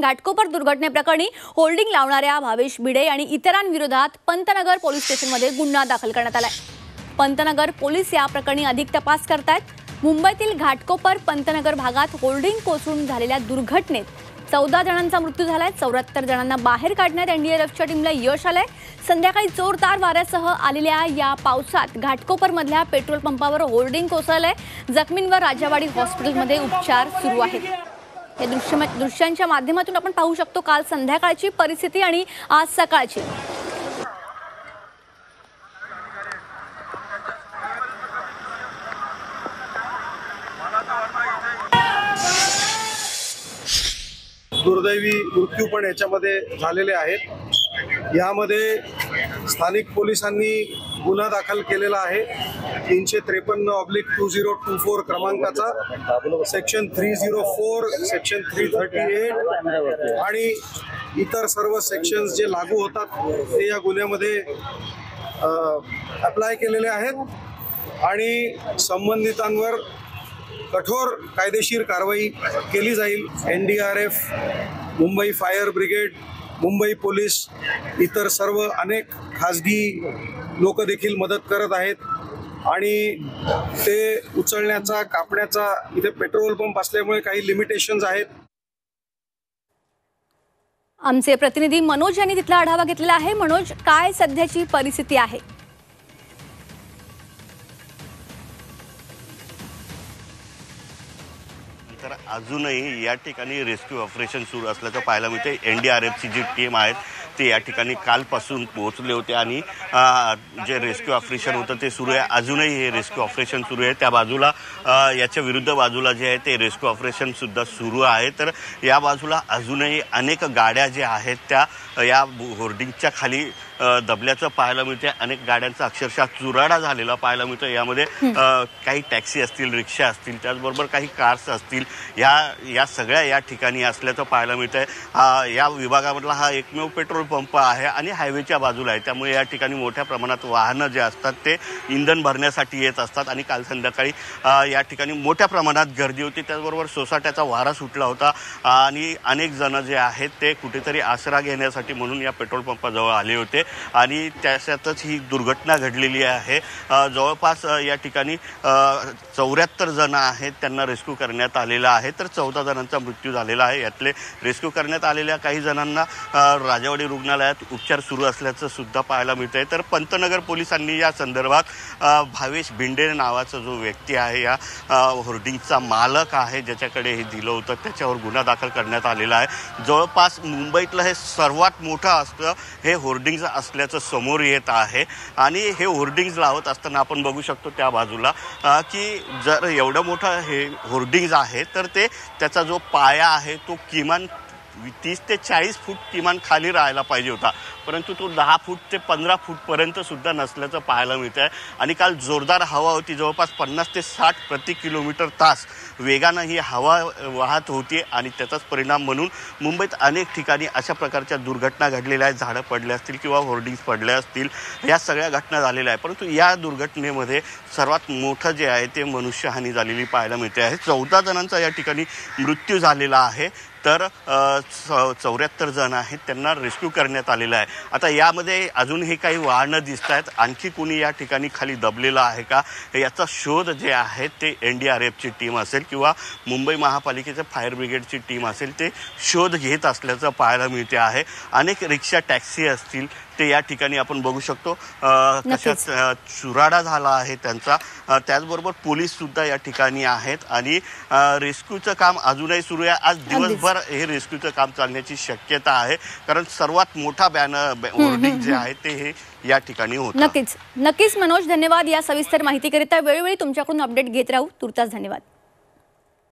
Ghatkopar दुर्घटनेप्रकरणी holding लावणाऱ्या भावेश भिडे आणि इतरांविरोधात Pantnagar police स्टेशनमध्ये गुन्हा दाखल करण्यात आलाय। पंतनगर पोलीस या प्रकरणी अधिक तपास करतायत। मुंबईतील घाटकोपर पंतनगर भागात होल्डिंग कोसळून झालेल्या दुर्घटनेत 14 जणांचा मृत्यू झालाय। 74 जणांना बाहेर काढण्यात एनडीआरएफच्या टीमला यश आलंय। संध्याकाळी जोरदार वाऱ्यासह आलेल्या या पावसात घाटकोपरमधल्या पेट्रोल पंपावर होल्डिंग कोसळलंय। जखमींवर राजावाडी हॉस्पिटलमध्ये उपचार सुरू आहेत। या दृश्यांच्या माध्यमातून आपण पाहू शकतो काल संध्याकाळची परिस्थिती आणि आज सकाळची। दुर्दैवी मृत्यू पण याच्यामध्ये झालेले आहेत। यामध्ये स्थानिक पोलिसांनी गुन्हा दाखल केलेला आहे 353/2024 क्रमांकाचा, सेक्शन 304, सेक्शन 338 आणि इतर सर्व सेक्शन्स जे लागू होतात ते या गुन्ह्यामध्ये अप्लाय केलेले आहेत आणि संबंधितांवर कठोर कायदेशीर कारवाई केली जाईल। NDRF, Mumbai fire brigade, Mumbai police, इतर सर्व अनेक खाजगी लोक देखील मदत करत आहेत आणि ते उचलण्याचा कापण्याचा इथे पेट्रोल पंप असल्यामुळे काही लिमिटेशन्स आहेत। आमचे प्रतिनिधी मनोज यांनी तिथला आढावा घेतलेला आहे। मनोज, काय सध्याची परिस्थिती आहे? तर अजूनही या ठिकाणी रेस्क्यू ऑपरेशन सुरू असल्याचं पाहायला मिळते। एनडीआरएफची जी टीम आहे ते या ठिकाणी कालपासून पोहोचले होते आणि जे रेस्क्यू ऑपरेशन होतं ते सुरू आहे। अजूनही हे रेस्क्यू ऑपरेशन सुरू आहे। त्या बाजूला याच्या विरुद्ध बाजूला जे आहे ते रेस्क्यू ऑपरेशन सुद्धा सुरू आहे। तर या बाजूला अजूनही अनेक गाड्या ज्या आहेत त्या या होर्डिंगच्या खाली दबल्याचं पाहायला मिळते। अनेक गाड्यांचा अक्षरशः चुराडा झालेला पाहायला मिळतो। यामध्ये काही टॅक्सी असतील, रिक्षा असतील, त्याचबरोबर काही कार्स असतील, या सगळ्या या ठिकाणी असल्याचं पाहायला मिळतंय। या विभागामधला हा एकमेव पेट्रोल पंप आहे आणि हायवेच्या बाजूला आहे, त्यामुळे या ठिकाणी मोठ्या प्रमाणात वाहनं जे असतात ते इंधन भरण्यासाठी येत असतात आणि काल संध्याकाळी या ठिकाणी मोठ्या प्रमाणात गर्दी होती। त्याचबरोबर सोसाट्याचा वारा सुटला होता आणि अनेक जण जे आहेत ते कुठेतरी आसरा घेण्यासाठी म्हणून या पेट्रोल पंपाजवळ आले होते आणि त्याच्यातच ही दुर्घटना घडलेली आहे। जवळपास या ठिकाणी 74 जण आहेत त्यांना रेस्क्यू करण्यात आलेला आहे, तर 14 जणांचा मृत्यू झालेला आहे। यातले रेस्क्यू करण्यात आलेल्या काही जणांना राजावाडी रुग्णालयात उपचार सुरू असल्याचं सुद्धा पाहायला मिळतंय। तर पंतनगर पोलिसांनी या संदर्भात भावेश भिंडे नावाचा जो व्यक्ती आहे, या होर्डिंगचा मालक आहे, ज्याच्याकडे हे दिलं होतं, त्याच्यावर गुन्हा दाखल करण्यात आलेला आहे। जवळपास मुंबईतलं हे सर्वात मोठं असतं हे होर्डिंग्ज असल्याचं समोर येत आहे आणि हे होर्डिंग्ज लावत असताना आपण बघू शकतो त्या बाजूला की जर एवढं मोठं हे होर्डिंग्ज आहे तर त्याचा जो पाया आहे तो किमान 30 ते 40 फूट किमान खाली राहायला पाहिजे होता, परंतु तो 10 फूट ते 15 फूटपर्यंत सुद्धा नसल्याचं पाहायला मिळतंय। आणि काल जोरदार हवा होती, जवळपास 50 ते 60 प्रति किलोमीटर तास वेगानं ही हवा वाहत होती आणि त्याचाच परिणाम म्हणून मुंबईत अनेक ठिकाणी अशा प्रकारच्या दुर्घटना घडलेल्या आहेत। झाडं पडले असतील किंवा होर्डिंग्स पडले असतील, या सगळ्या घटना झालेल्या आहेत। परंतु या दुर्घटनेमध्ये सर्वात मोठं जे आहे ते मनुष्यहानी झालेली पाहायला मिळते आहे। 14 जणांचा या ठिकाणी मृत्यू झालेला आहे, तर 74 जण आहेत त्यांना रेस्क्यू करण्यात आलेलं आहे। आता यामध्ये अजूनही काही वाहनं दिसत आहेत, आणखी कुणी या ठिकाणी खाली दबलेलं आहे का याचा शोध जे आहे ते एनडीआरएफची टीम असेल किंवा मुंबई महापालिकेच्या फायर ब्रिगेडची टीम असेल ते शोध घेत असल्याचं पाहायला मिळते आहे। अनेक रिक्षा, टॅक्सी असतील ते या ठिकाणी आपण बघू शकतो कशा चुराडा झाला आहे त्यांचा। त्याचबरोबर पोलीस सुद्धा या ठिकाणी आहेत आणि रेस्क्यूचं काम अजूनही सुरू आहे। आज दिवसभर हे रेस्क्यूचं काम चालण्याची शक्यता आहे, कारण सर्वात मोठा होर्डिंग जे आहे ते हे या ठिकाणी होतं। नक्कीच मनोज, धन्यवाद या सविस्तर माहितीकरिता। वेळोवेळी तुमच्याकडून अपडेट घेत राहू। तुर्तास धन्यवाद।